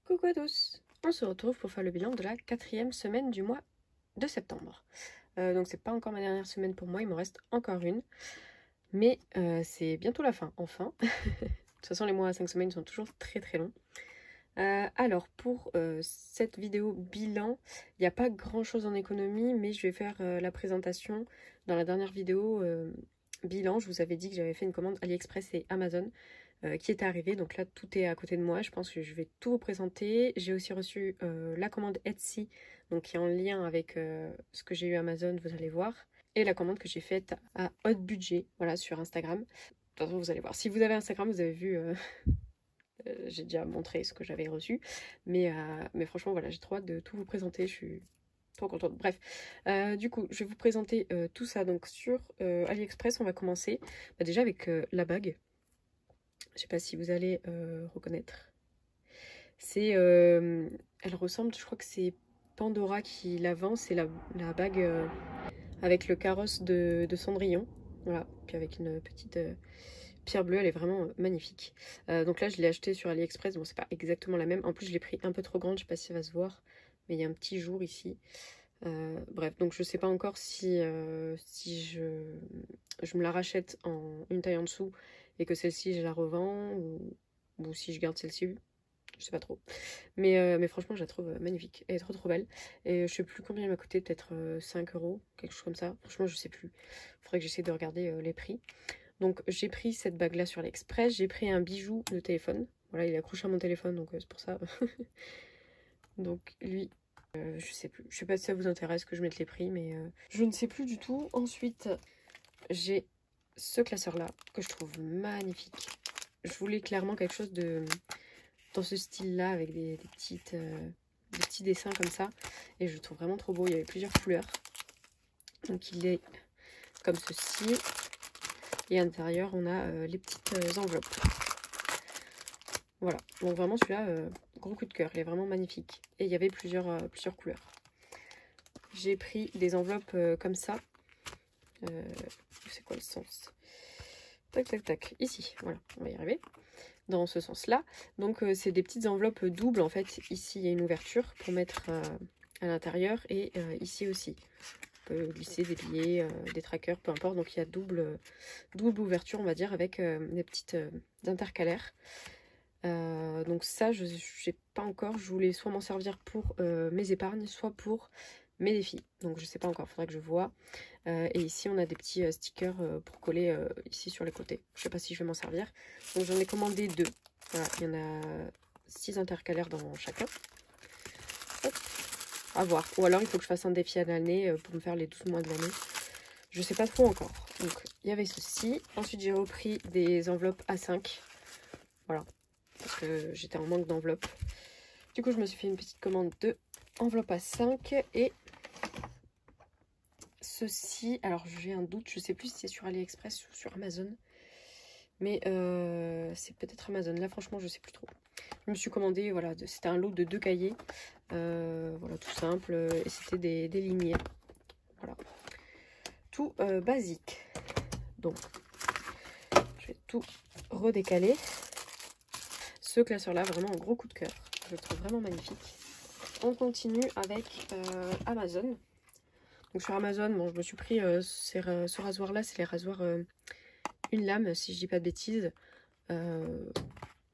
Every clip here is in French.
Coucou à tous, on se retrouve pour faire le bilan de la 4e semaine du mois de septembre. Donc c'est pas encore ma dernière semaine pour moi, il m'en reste encore une. Mais c'est bientôt la fin, enfin. De toute façon les mois à 5 semaines sont toujours très très longs. Alors pour cette vidéo bilan, il n'y a pas grand chose en économie, mais je vais faire la présentation. Dans la dernière vidéo bilan, je vous avais dit que j'avais fait une commande AliExpress et Amazon qui était arrivée. Donc là tout est à côté de moi, je pense que je vais tout vous présenter. J'ai aussi reçu la commande Etsy, donc qui est en lien avec ce que j'ai eu Amazon, vous allez voir. Et la commande que j'ai faite à haut budget, voilà, sur Instagram. De toute façon vous allez voir, si vous avez Instagram vous avez vu... j'ai déjà montré ce que j'avais reçu, mais franchement voilà, j'ai trop hâte de tout vous présenter, je suis trop contente. Bref, du coup je vais vous présenter tout ça. Donc sur AliExpress, on va commencer déjà avec la bague. Je sais pas si vous allez reconnaître. C'est elle ressemble, je crois que c'est Pandora qui la vend, c'est la bague avec le carrosse de Cendrillon, voilà, puis avec une petite pierre bleue, elle est vraiment magnifique. Donc là je l'ai acheté sur AliExpress, bon c'est pas exactement la même, en plus je l'ai pris un peu trop grande, je sais pas si ça va se voir, mais il y a un petit jour ici. Bref, donc je sais pas encore si je me la rachète en une taille en dessous et que celle-ci je la revends, ou si je garde celle-ci, je sais pas trop. Mais franchement je la trouve magnifique, elle est trop belle. Et je sais plus combien elle m'a coûté, peut-être 5 €, quelque chose comme ça. Franchement je sais plus, faudrait que j'essaie de regarder les prix. Donc j'ai pris cette bague là sur l'Express, j'ai pris un bijou de téléphone. Voilà, il est accroché à mon téléphone, donc c'est pour ça. Donc lui, je sais plus, je sais pas si ça vous intéresse que je mette les prix, mais je ne sais plus du tout. Ensuite, j'ai ce classeur là que je trouve magnifique. Je voulais clairement quelque chose de dans ce style là, avec des petits dessins comme ça, et je le trouve vraiment trop beau. Il y avait plusieurs couleurs, donc il est comme ceci. Et à l'intérieur, on a les petites enveloppes. Voilà, donc vraiment celui-là, gros coup de cœur, il est vraiment magnifique. Et il y avait plusieurs couleurs. J'ai pris des enveloppes comme ça. C'est quoi le sens? Tac, tac, tac, ici, voilà, on va y arriver. Dans ce sens-là. Donc c'est des petites enveloppes doubles, en fait. Ici, il y a une ouverture pour mettre à l'intérieur, et ici aussi. On peut glisser des billets, des trackers, peu importe. Donc il y a double ouverture, on va dire, avec des petites intercalaires. Donc ça, je sais pas encore. Je voulais soit m'en servir pour mes épargnes, soit pour mes défis. Donc je sais pas encore, faudrait que je vois. Et ici, on a des petits stickers pour coller ici sur les côtés. Je sais pas si je vais m'en servir. Donc j'en ai commandé 2. Voilà, il y en a 6 intercalaires dans chacun. Hop. À voir. Ou alors il faut que je fasse un défi à l'année pour me faire les 12 mois de l'année. Je sais pas trop encore. Donc il y avait ceci. Ensuite j'ai repris des enveloppes A5. Voilà. Parce que j'étais en manque d'enveloppes. Du coup je me suis fait une petite commande de enveloppe A5. Et ceci, alors j'ai un doute. Je sais plus si c'est sur AliExpress ou sur Amazon. Mais c'est peut-être Amazon. Là franchement je sais plus trop. Je me suis commandé, voilà, c'était un lot de 2 cahiers. Voilà, tout simple. Et c'était des lignées. Voilà. Tout basique. Donc, je vais tout redécaler. Ce classeur-là, vraiment un gros coup de cœur. Je le trouve vraiment magnifique. On continue avec Amazon. Donc sur Amazon, bon, je me suis pris ce rasoir-là. C'est les rasoirs une lame, si je dis pas de bêtises.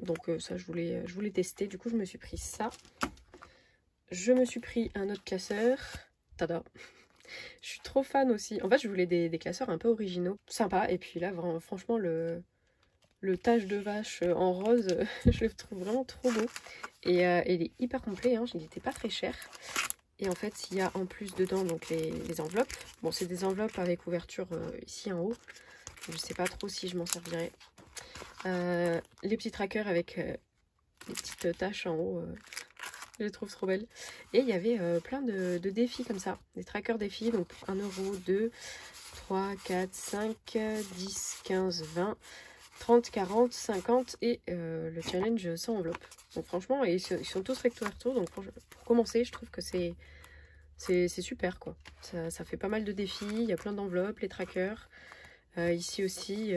Donc ça, je voulais tester. Du coup, je me suis pris ça. Je me suis pris un autre classeur. Tada! Je suis trop fan aussi. En fait, je voulais des classeurs un peu originaux, sympa. Et puis là, vraiment, franchement, le tache de vache en rose, je le trouve vraiment trop beau. Et il est hyper complet, hein. Il n'était pas très cher. Et en fait, il y a en plus dedans donc les enveloppes. Bon, c'est des enveloppes avec ouverture ici en haut. Je sais pas trop si je m'en servirai. Les petits trackers avec les petites taches en haut. Je les trouve trop belles. Et il y avait plein de défis comme ça. Des trackers défis. Donc 1 €, 2, 3, 4, 5, 10, 15, 20, 30, 40, 50. Et le challenge sans enveloppe. Donc franchement, ils sont tous recto verso. Donc pour commencer, je trouve que c'est super quoi. Ça fait pas mal de défis. Il y a plein d'enveloppes, les trackers. Ici aussi,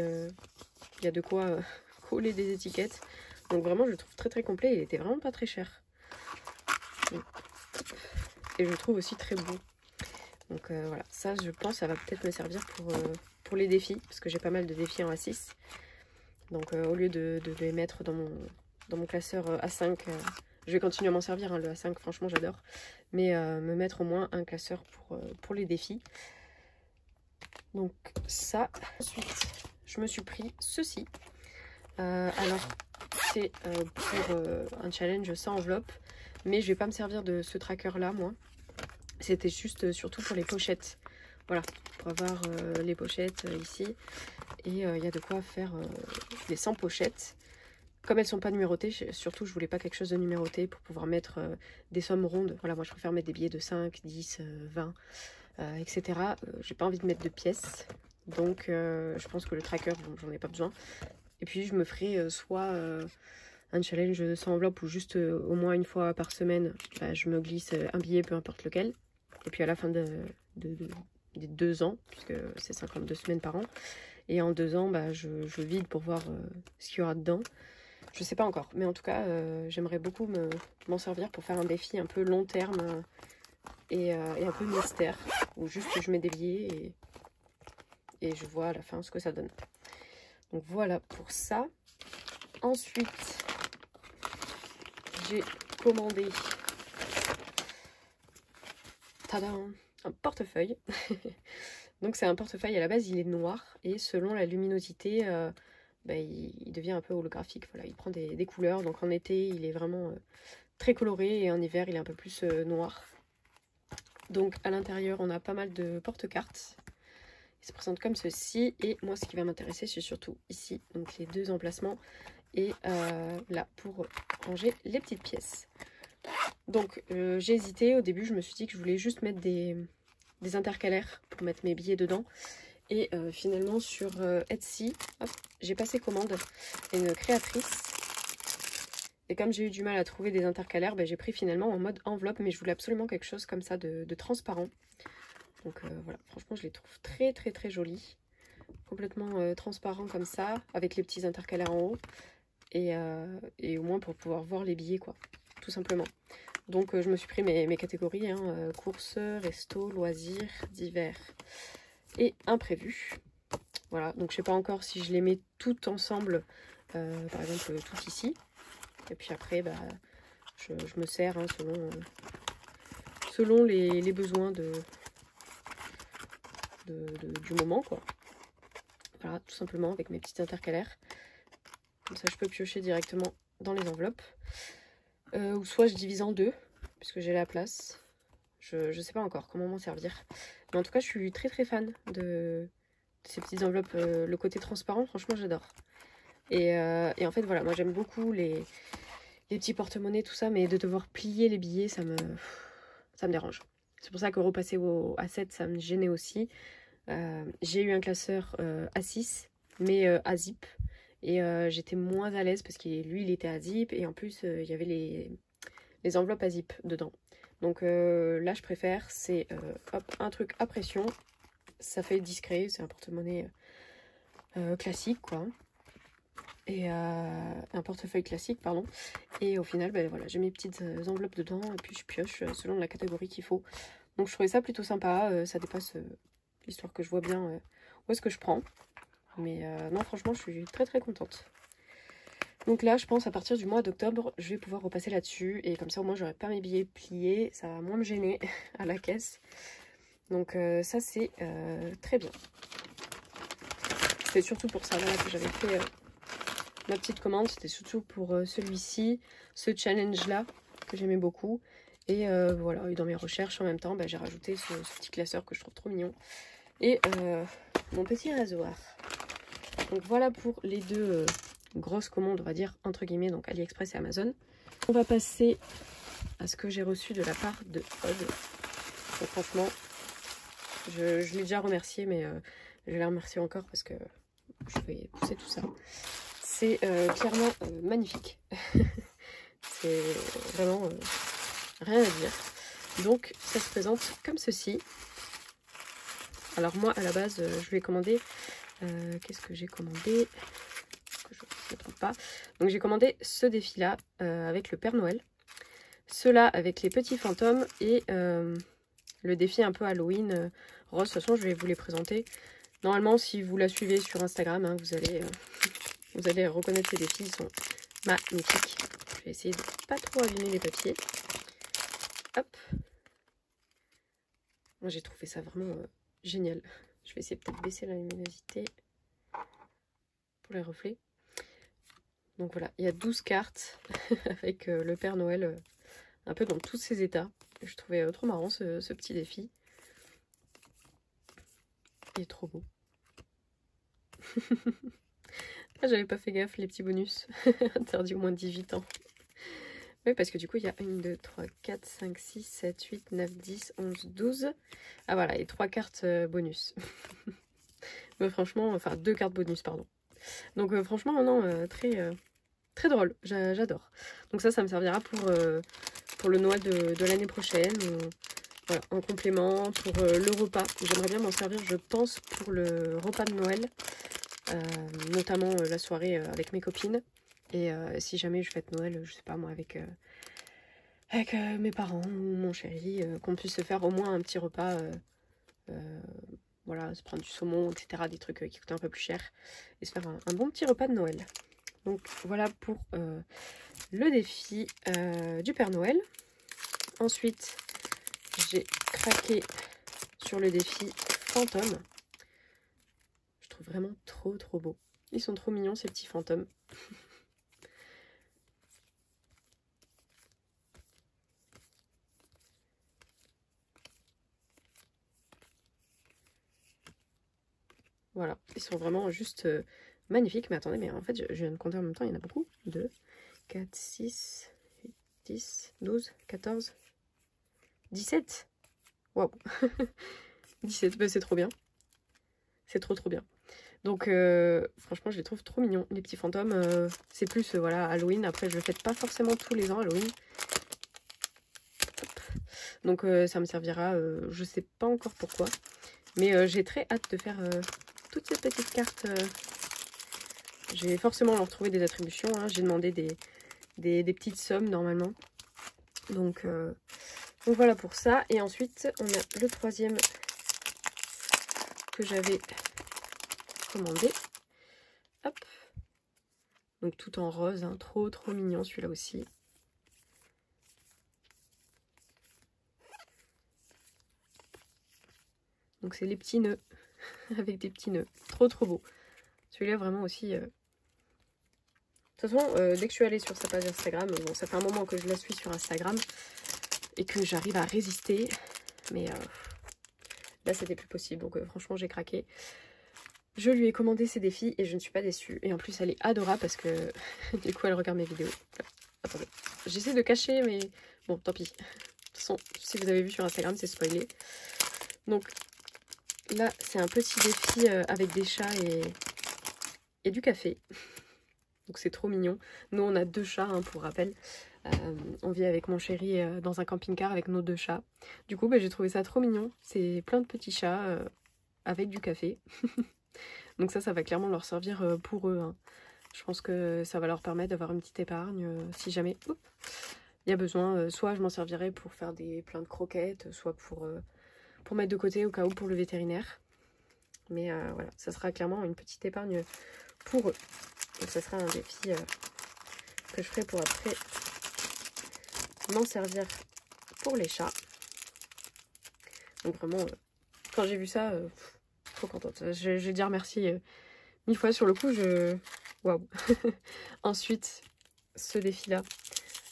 Il y a de quoi coller des étiquettes. Donc vraiment je le trouve très très complet, il était vraiment pas très cher. Et je le trouve aussi très beau. Donc voilà, ça je pense ça va peut-être me servir pour les défis, parce que j'ai pas mal de défis en A6. Donc au lieu de les mettre dans mon classeur A5, je vais continuer à m'en servir, hein, le A5 franchement j'adore. Mais me mettre au moins un classeur pour les défis. Donc ça, ensuite je me suis pris ceci. Alors c'est pour un challenge sans enveloppe, mais je vais pas me servir de ce tracker là moi. C'était juste surtout pour les pochettes. Voilà, pour avoir les pochettes ici. Et il y a de quoi faire des 100 pochettes. Comme elles sont pas numérotées, surtout je voulais pas quelque chose de numéroté pour pouvoir mettre des sommes rondes. Voilà, moi je préfère mettre des billets de 5, 10, 20, etc. J'ai pas envie de mettre de pièces. Donc je pense que le tracker, bon, j'en ai pas besoin. Et puis je me ferai soit un challenge sans enveloppe ou juste au moins une fois par semaine, bah, je me glisse un billet, peu importe lequel. Et puis à la fin des 2 ans, puisque c'est 52 semaines par an, et en 2 ans, bah, je vide pour voir ce qu'il y aura dedans. Je sais pas encore, mais en tout cas, j'aimerais beaucoup m'en servir pour faire un défi un peu long terme et un peu mystère, où juste je mets des billets et je vois à la fin ce que ça donne. Donc voilà pour ça. Ensuite, j'ai commandé tadam, un portefeuille. Donc c'est un portefeuille, à la base il est noir et selon la luminosité bah, il devient un peu holographique. Voilà, il prend des couleurs. Donc en été il est vraiment très coloré et en hiver il est un peu plus noir. Donc à l'intérieur on a pas mal de porte-cartes. Il se présente comme ceci et moi ce qui va m'intéresser c'est surtout ici, donc les 2 emplacements et là pour ranger les petites pièces. Donc j'ai hésité, au début je me suis dit que je voulais juste mettre des intercalaires pour mettre mes billets dedans. Et finalement sur Etsy, j'ai passé commande à une créatrice. Et comme j'ai eu du mal à trouver des intercalaires, bah, j'ai pris finalement en mode enveloppe. Mais je voulais absolument quelque chose comme ça de transparent. Donc voilà, franchement je les trouve très très très jolis. Complètement transparent comme ça, avec les petits intercalaires en haut. Et au moins pour pouvoir voir les billets quoi, tout simplement. Donc je me suis pris mes catégories, hein, courses, resto, loisirs, divers et imprévus. Voilà, donc je sais pas encore si je les mets toutes ensemble, par exemple tout ici. Et puis après, bah, je me sers hein, selon les besoins du moment, quoi. Voilà, tout simplement avec mes petites intercalaires. Comme ça, je peux piocher directement dans les enveloppes. Ou soit je divise en 2, puisque j'ai la place. Je sais pas encore comment m'en servir. Mais en tout cas, je suis très très fan de ces petites enveloppes. Le côté transparent, franchement, j'adore. Et en fait, voilà, moi j'aime beaucoup les petits porte-monnaies, tout ça. Mais de devoir plier les billets, ça me dérange. C'est pour ça que repasser au A7, ça me gênait aussi. J'ai eu un classeur A6, mais à zip. Et j'étais moins à l'aise parce que lui, il était à zip. Et en plus, il y avait les enveloppes à zip dedans. Donc là, je préfère, c'est un truc à pression. Ça fait discret, c'est un porte-monnaie classique, quoi. Et un portefeuille classique, pardon. Et au final, ben, voilà, j'ai mes petites enveloppes dedans. Et puis je pioche selon la catégorie qu'il faut. Donc je trouvais ça plutôt sympa. Ça dépasse l'histoire que je vois bien où est-ce que je prends. Mais non, franchement, je suis très très contente. Donc là, je pense à partir du mois d'octobre, je vais pouvoir repasser là-dessus. Et comme ça, au moins, j'aurai pas mes billets pliés. Ça va moins me gêner à la caisse. Donc ça, c'est très bien. C'est surtout pour ça là, que j'avais fait ma petite commande. C'était surtout pour celui-ci, ce challenge-là, que j'aimais beaucoup. Et voilà, et dans mes recherches en même temps, bah, j'ai rajouté ce petit classeur que je trouve trop mignon. Et mon petit rasoir. Donc voilà pour les 2 grosses commandes, on va dire, entre guillemets, donc AliExpress et Amazon. On va passer à ce que j'ai reçu de la part de Odd. Donc franchement, je l'ai déjà remercié, mais je vais la remercier encore parce que je vais pousser tout ça. C'est clairement magnifique. C'est vraiment rien à dire. Donc ça se présente comme ceci. Alors moi, à la base, je lui ai commandé Qu'est-ce que j'ai commandé? Que je ne me trompe pas. Donc j'ai commandé ce défi-là avec le Père Noël. Ceux-là avec les petits fantômes et le défi un peu Halloween rose. De toute façon, je vais vous les présenter. Normalement, si vous la suivez sur Instagram, hein, vous allez reconnaître ces défis. Ils sont magnifiques. Je vais essayer de pas trop abîmer les papiers. Hop. Moi, j'ai trouvé ça vraiment génial. Je vais essayer peut-être baisser la luminosité pour les reflets. Donc voilà, il y a 12 cartes avec le Père Noël un peu dans tous ses états. Je trouvais trop marrant ce petit défi. Il est trop beau. Ah, j'avais pas fait gaffe, les petits bonus. Interdit au moins de 18 ans. Oui, parce que du coup, il y a 1, 2, 3, 4, 5, 6, 7, 8, 9, 10, 11, 12. Ah voilà, et 3 cartes bonus. Mais franchement, enfin 2 cartes bonus, pardon. Donc franchement, non, très drôle, j'adore. Donc ça me servira pour le Noël de l'année prochaine. Voilà, en complément, pour le repas. J'aimerais bien m'en servir, je pense, pour le repas de Noël. Notamment la soirée avec mes copines. Et si jamais je fête Noël, je sais pas moi, avec mes parents ou mon chéri, qu'on puisse se faire au moins un petit repas. Voilà, se prendre du saumon, etc. Des trucs qui coûtent un peu plus cher. Et se faire un bon petit repas de Noël. Donc voilà pour le défi du Père Noël. Ensuite, j'ai craqué sur le défi fantôme. Je trouve vraiment trop beau. Ils sont trop mignons ces petits fantômes. Voilà, ils sont vraiment juste magnifiques. Mais attendez, mais en fait, je viens de compter en même temps, il y en a beaucoup. 2, 4, 6, 8, 10, 12, 14, 17. Waouh. 17, bah, c'est trop bien. C'est trop bien. Donc franchement, je les trouve trop mignons. Les petits fantômes, c'est plus voilà, Halloween. Après, je le fête pas forcément tous les ans, Halloween. Hop. Donc ça me servira, je sais pas encore pourquoi. Mais j'ai très hâte de faire toutes ces petites cartes. Je vais forcément leur trouver des attributions. Hein. J'ai demandé des petites sommes normalement. Donc voilà pour ça. Et ensuite, on a le troisième que j'avais commandé. Hop. Donc tout en rose. Hein. Trop mignon celui-là aussi. Donc c'est les petits nœuds. Avec des petits nœuds. Trop beau. Celui-là vraiment aussi... De toute façon, dès que je suis allée sur sa page Instagram, bon, ça fait un moment que je la suis sur Instagram et que j'arrive à résister, mais là c'était plus possible, donc franchement j'ai craqué. Je lui ai commandé ses défis et je ne suis pas déçue. Et en plus elle est adorable parce que du coup elle regarde mes vidéos. Attendez, j'essaie de cacher mais bon tant pis. De toute façon, si vous avez vu sur Instagram c'est spoilé. Donc là c'est un petit défi avec des chats et du café. Donc c'est trop mignon. Nous on a 2 chats hein, pour rappel. On vit avec mon chéri dans un camping-car avec nos 2 chats. Du coup bah, j'ai trouvé ça trop mignon. C'est plein de petits chats avec du café. Donc ça va clairement leur servir pour eux. Hein. Je pense que ça va leur permettre d'avoir une petite épargne si jamais il y a besoin. Soit je m'en servirai pour faire plein de croquettes, soit pour mettre de côté au cas où pour le vétérinaire. Mais voilà, ça sera clairement une petite épargne pour eux. Donc ça sera un défi que je ferai pour après m'en servir pour les chats. Donc vraiment, quand j'ai vu ça, trop contente. Je vais dire merci 1000 fois sur le coup. Waouh. Ensuite, ce défi-là.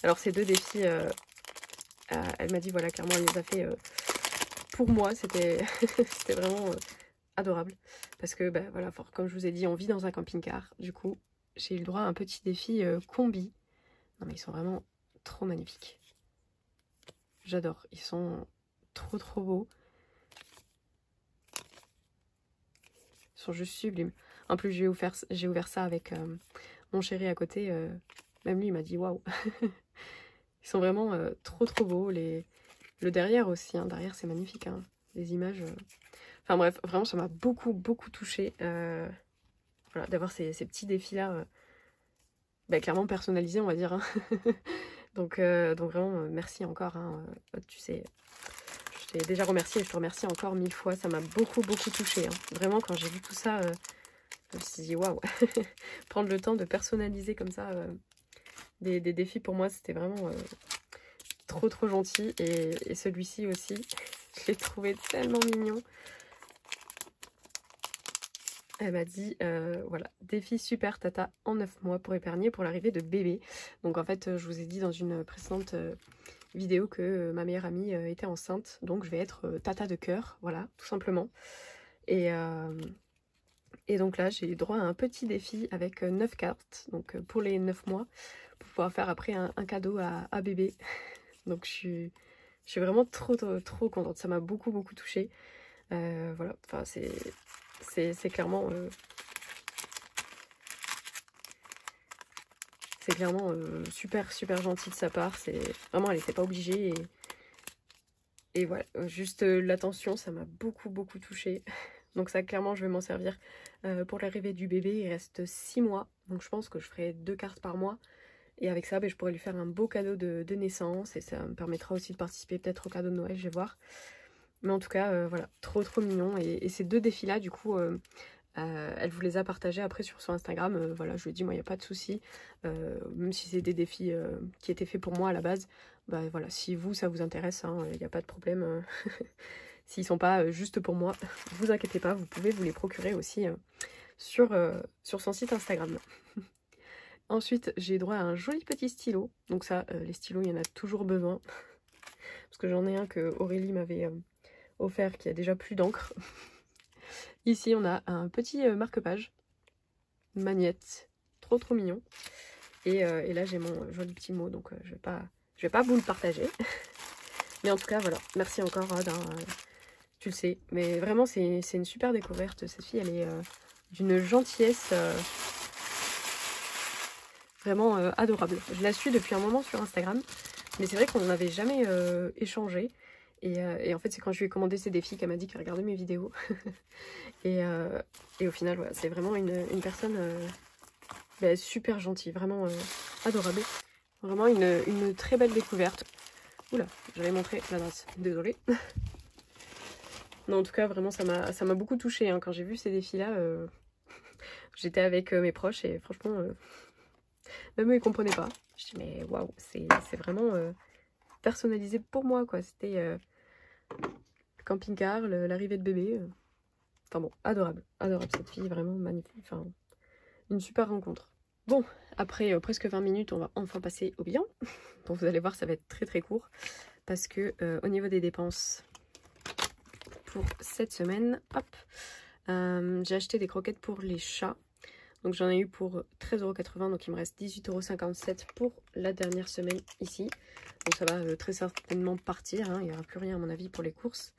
Alors ces 2 défis, elle m'a dit voilà, clairement elle les a fait pour moi. C'était vraiment adorable. Parce que bah, voilà, comme je vous ai dit, on vit dans un camping-car. Du coup, j'ai eu le droit à un petit défi combi. Non mais ils sont vraiment trop magnifiques. J'adore. Ils sont trop beaux. Ils sont juste sublimes. En plus, j'ai ouvert ça avec mon chéri à côté. Même lui, il m'a dit waouh. Ils sont vraiment trop beaux. Le derrière aussi. Hein. Derrière, c'est magnifique. Hein. Les images. Enfin bref, vraiment ça m'a beaucoup touchée. Voilà, d'avoir ces petits défis-là, bah, clairement personnalisés on va dire. Hein. donc vraiment merci encore. Hein. Tu sais, je t'ai déjà remercié et je te remercie encore 1000 fois. Ça m'a beaucoup touchée. Hein. Vraiment quand j'ai vu tout ça, je me suis dit waouh. Prendre le temps de personnaliser comme ça des défis pour moi c'était vraiment trop gentil. Et celui-ci aussi, je l'ai trouvé tellement mignon. Elle m'a dit, voilà, défi super tata en 9 mois pour épargner pour l'arrivée de bébé. Donc en fait, je vous ai dit dans une précédente vidéo que ma meilleure amie était enceinte. Donc je vais être tata de cœur, voilà, tout simplement. Et donc là, j'ai eu droit à un petit défi avec 9 cartes. Donc pour les 9 mois, pour pouvoir faire après un cadeau à bébé. Donc je suis vraiment trop contente. Ça m'a beaucoup touchée. Voilà, enfin c'est clairement... c'est clairement super gentil de sa part. C'est vraiment, elle n'était pas obligée. Et voilà, juste l'attention, ça m'a beaucoup touchée. Donc ça, clairement, je vais m'en servir pour l'arrivée du bébé. Il reste 6 mois. Donc je pense que je ferai 2 cartes par mois. Et avec ça, ben, je pourrais lui faire un beau cadeau de naissance. Et ça me permettra aussi de participer peut-être au cadeau de Noël, je vais voir. Mais en tout cas, voilà, trop mignon. Et ces 2 défis-là, du coup... elle vous les a partagés après sur son Instagram. Voilà, je lui ai dit, moi, il n'y a pas de souci. Même si c'est des défis qui étaient faits pour moi à la base, bah voilà, si vous, ça vous intéresse, il n'y a pas de problème. S'ils ne sont pas juste pour moi, vous inquiétez pas, vous pouvez vous les procurer aussi sur son site Instagram. Ensuite, j'ai droit à un joli petit stylo. Donc ça, les stylos, il y en a toujours besoin. Parce que j'en ai un que Aurélie m'avait offert qui a déjà plus d'encre. Ici, on a un petit marque-page, une magnette, trop mignon. Et là, j'ai mon joli petit mot, donc je vais pas vous le partager. Mais en tout cas, voilà, merci encore, Rod, hein, tu le sais. Mais vraiment, c'est une super découverte. Cette fille, elle est d'une gentillesse vraiment adorable. Je la suis depuis un moment sur Instagram, mais c'est vrai qu'on n'avait jamais échangé. Et en fait, c'est quand je lui ai commandé ces défis qu'elle m'a dit qu'elle regardait mes vidéos. et au final, voilà, c'est vraiment une personne bah, super gentille, vraiment adorable. Vraiment une très belle découverte. Oula, j'avais montré l'adresse, désolée. Non, en tout cas, vraiment, ça m'a beaucoup touchée. Hein. Quand j'ai vu ces défis-là, j'étais avec mes proches et franchement, même eux, ils comprenaient pas. Je dis, mais waouh, c'est vraiment personnalisé pour moi, quoi. C'était camping-car, l'arrivée de bébé. Enfin bon, adorable cette fille, vraiment magnifique. Enfin, une super rencontre. Bon, après presque 20 minutes, on va enfin passer au bilan. Donc vous allez voir, ça va être très court. Parce que au niveau des dépenses pour cette semaine, hop, j'ai acheté des croquettes pour les chats. Donc j'en ai eu pour 13,80 €, donc il me reste 18,57 € pour la dernière semaine ici. Donc ça va très certainement partir, hein. Il n'y aura plus rien à mon avis pour les courses.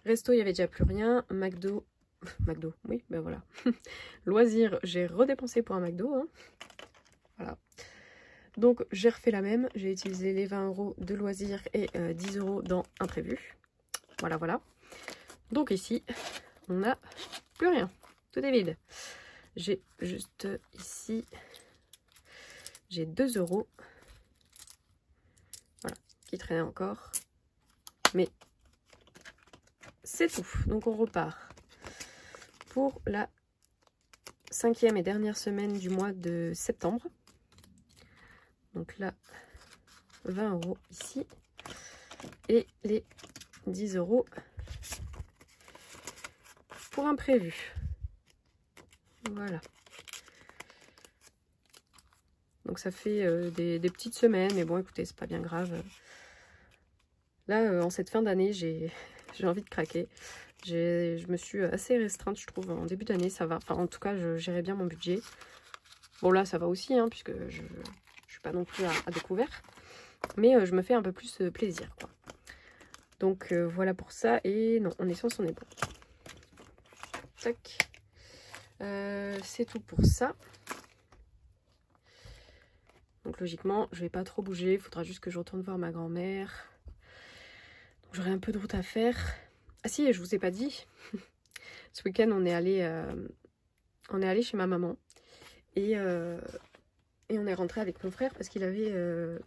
Resto, il n'y avait déjà plus rien. McDo, oui, ben voilà. Loisirs, j'ai redépensé pour un McDo, hein. Voilà. Donc j'ai refait la même, j'ai utilisé les 20 € de loisirs et 10 € dans imprévu. Voilà. Donc ici, on n'a plus rien, tout est vide. J'ai juste ici, j'ai 2 €, voilà, qui traînaient encore. Mais c'est tout, donc on repart pour la 5e et dernière semaine du mois de septembre. Donc là, 20 € ici. Et les 10 € pour imprévu. Voilà. Donc ça fait des petites semaines, mais bon, écoutez, c'est pas bien grave. Là, en cette fin d'année, j'ai envie de craquer. Je me suis assez restreinte, je trouve, en début d'année, ça va. Enfin, en tout cas, je gérais bien mon budget. Bon, là, ça va aussi, hein, puisque je suis pas non plus à découvert. Mais je me fais un peu plus plaisir, quoi. Donc, voilà pour ça. Et non, on est sur son épaule. Tac. C'est tout pour ça. Donc, logiquement, je vais pas trop bouger. Il faudra juste que je retourne voir ma grand-mère. J'aurai un peu de route à faire. Ah si, je vous ai pas dit. Ce week-end, on est allé chez ma maman. Et on est rentré avec mon frère parce qu'il avait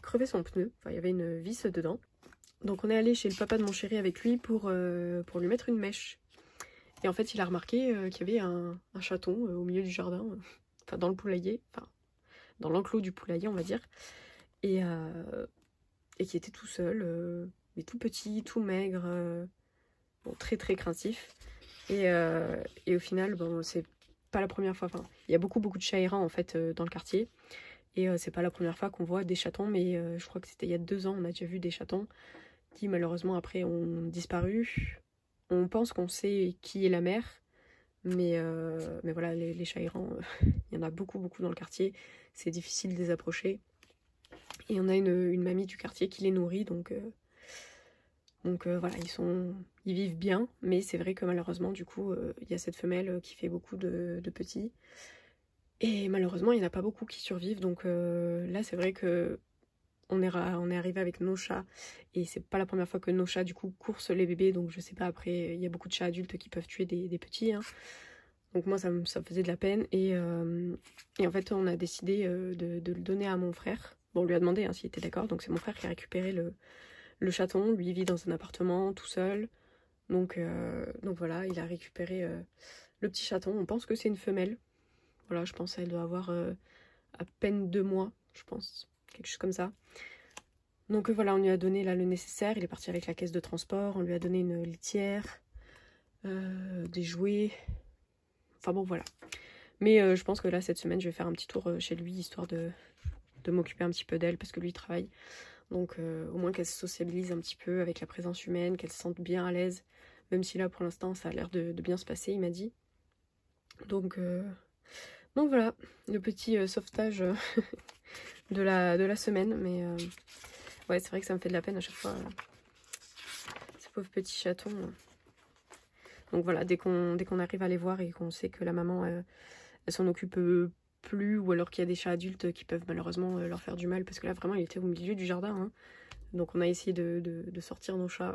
crevé son pneu. Enfin, il y avait une vis dedans. Donc on est allé chez le papa de mon chéri avec lui pour lui mettre une mèche. Et en fait, il a remarqué qu'il y avait un chaton au milieu du jardin, enfin dans le poulailler, enfin dans l'enclos du poulailler, on va dire. Et qui était tout seul, mais tout petit, tout maigre, bon, très très craintif. Et au final, bon, c'est pas la première fois. Enfin, il y a beaucoup de chats errants en fait dans le quartier. Et c'est pas la première fois qu'on voit des chatons, mais je crois que c'était il y a 2 ans, on a déjà vu des chatons qui malheureusement après ont disparu. On pense qu'on sait qui est la mère, mais voilà, les chats errants, il y en a beaucoup dans le quartier. C'est difficile de les approcher. Et on a une mamie du quartier qui les nourrit, donc voilà, ils vivent bien, mais c'est vrai que malheureusement, du coup, il y a cette femelle qui fait beaucoup de petits. Et malheureusement, il n'y en a pas beaucoup qui survivent, donc là, c'est vrai que on est arrivé avec nos chats, et c'est pas la première fois que nos chats, du coup, coursent les bébés, donc je sais pas, après, il y a beaucoup de chats adultes qui peuvent tuer des petits, hein. Donc moi, ça me faisait de la peine, et en fait, on a décidé de le donner à mon frère. Bon, on lui a demandé hein, s'il était d'accord, donc c'est mon frère qui a récupéré le chaton. Lui, il vit dans un appartement tout seul, donc voilà, il a récupéré le petit chaton. On pense que c'est une femelle. Voilà, je pense qu'elle doit avoir à peine 2 mois, je pense. Quelque chose comme ça. Donc voilà, on lui a donné là le nécessaire. Il est parti avec la caisse de transport. On lui a donné une litière, des jouets. Enfin bon, voilà. Mais je pense que là, cette semaine, je vais faire un petit tour chez lui, histoire de m'occuper un petit peu d'elle, parce que lui, il travaille. Donc au moins qu'elle se sociabilise un petit peu avec la présence humaine, qu'elle se sente bien à l'aise. Même si là, pour l'instant, ça a l'air de bien se passer, il m'a dit. Donc voilà, le petit sauvetage de la semaine. Mais ouais, c'est vrai que ça me fait de la peine à chaque fois. Ces pauvres petits chatons. Donc voilà, dès qu'on arrive à les voir et qu'on sait que la maman, elle s'en occupe plus, ou alors qu'il y a des chats adultes qui peuvent malheureusement leur faire du mal, parce que là, vraiment, il était au milieu du jardin. Hein. Donc on a essayé de sortir nos chats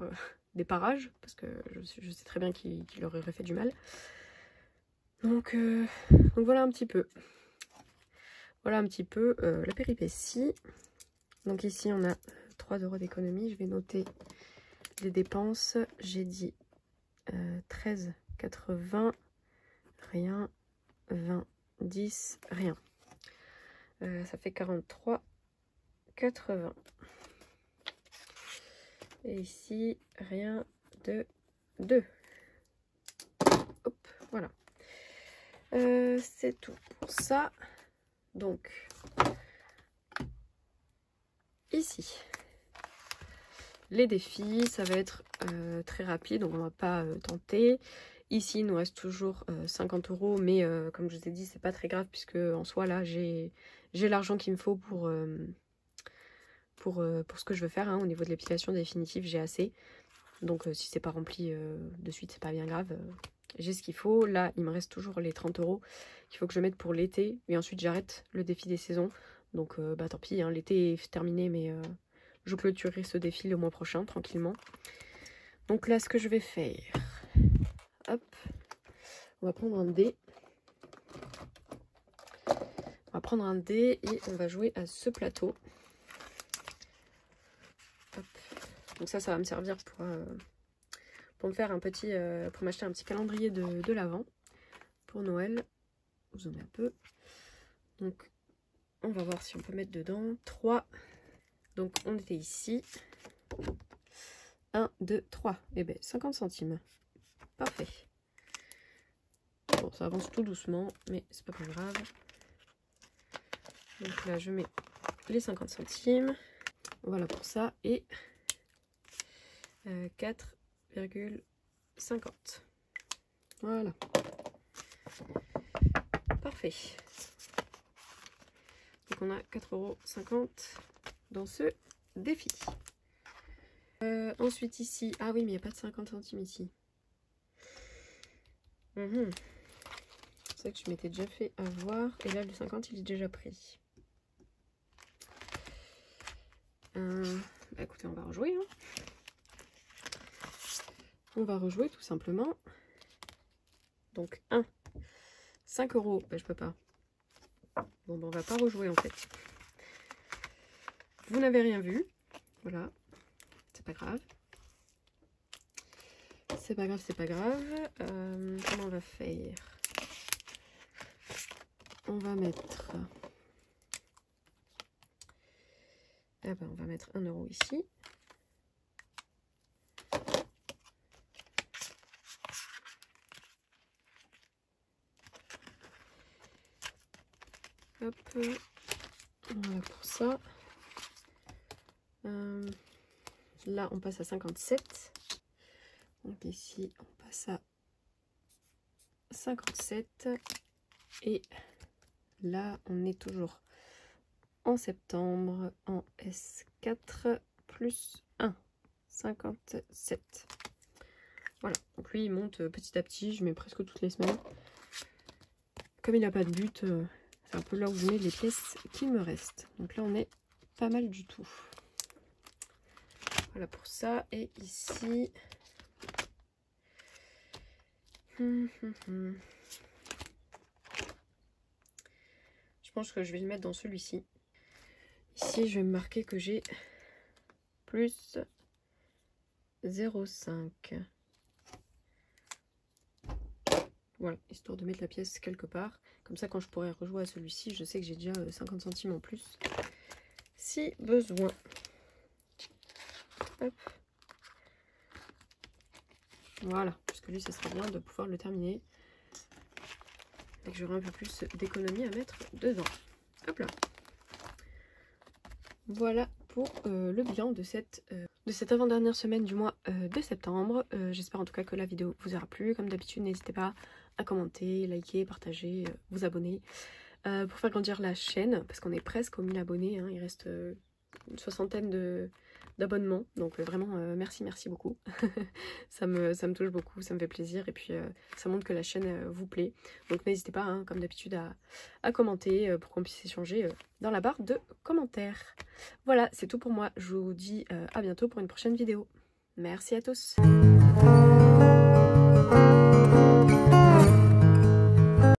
des parages, parce que je sais très bien qu'il leur aurait fait du mal. Donc voilà un petit peu. Voilà un petit peu la péripétie. Donc ici on a 3 € d'économie. Je vais noter les dépenses. J'ai dit 13,80, rien, 20, 10, rien. Ça fait 43,80. Et ici, rien de 2. Hop, voilà. C'est tout pour ça. Donc, ici, les défis, ça va être très rapide, donc on va pas tenter. Ici, il nous reste toujours 50 €, mais comme je vous ai dit, c'est pas très grave, puisque en soi, là, j'ai l'argent qu'il me faut pour ce que je veux faire. Hein. Au niveau de l'application définitive, j'ai assez. Donc si c'est pas rempli de suite, c'est pas bien grave. J'ai ce qu'il faut. Là, il me reste toujours les 30 € qu'il faut que je mette pour l'été. Et ensuite, j'arrête le défi des saisons. Donc bah tant pis, hein, l'été est terminé, mais je clôturerai ce défi le mois prochain, tranquillement. Donc là, ce que je vais faire... Hop, on va prendre un dé. On va prendre un dé et on va jouer à ce plateau. Hop. Donc ça va me servir pour me faire un petit, pour m'acheter un petit calendrier de l'Avent pour Noël. Vous en avez un peu. Donc on va voir si on peut mettre dedans 3. Donc on était ici. 1, 2, 3. Et bien 50 centimes. Parfait. Bon, ça avance tout doucement, mais c'est pas grave. Donc là je mets les 50 centimes. Voilà pour ça. Et 4,50. Voilà. Parfait. Donc on a 4,50 € dans ce défi. Ensuite ici, ah oui, mais il n'y a pas de 50 centimes ici. C'est vrai que je m'étais déjà fait avoir. Et là, le 50, il est déjà pris. Bah écoutez, on va rejouer. Hein. On va rejouer tout simplement. Donc 1, 5 €. Bah, je peux pas. Bon, ben, on va pas rejouer en fait. Vous n'avez rien vu. Voilà. C'est pas grave. C'est pas grave, c'est pas grave. Comment on va faire? On va mettre... Eh ben, on va mettre 1 € ici. Hop. Voilà pour ça. Là, on passe à 57. Donc ici, on passe à 57. Et là, on est toujours en septembre, en S4 plus 1, 57. Voilà, donc lui, il monte petit à petit. Je mets presque toutes les semaines. Comme il n'a pas de but, c'est un peu là où je mets les pièces qui me restent. Donc là, on est pas mal du tout. Voilà pour ça. Et ici... Je pense que je vais le mettre dans celui-ci. Ici, je vais me marquer que j'ai plus 0,5. Voilà, histoire de mettre la pièce quelque part. Comme ça, quand je pourrai rejouer à celui-ci, je sais que j'ai déjà 50 centimes en plus. Si besoin. Hop. Voilà, parce que lui, ça serait bien de pouvoir le terminer. Et que j'aurai un peu plus d'économie à mettre dedans. Hop là. Voilà pour le bilan de cette avant-dernière semaine du mois de septembre. J'espère en tout cas que la vidéo vous aura plu. Comme d'habitude, n'hésitez pas à commenter, liker, partager, vous abonner. Pour faire grandir la chaîne, parce qu'on est presque aux 1000 abonnés. Hein, il reste une soixantaine d'abonnements. Donc vraiment, merci beaucoup. ça me touche beaucoup, ça me fait plaisir. Et puis, ça montre que la chaîne vous plaît. Donc n'hésitez pas, hein, comme d'habitude, à commenter pour qu'on puisse échanger dans la barre de commentaires. Voilà, c'est tout pour moi. Je vous dis à bientôt pour une prochaine vidéo. Merci à tous.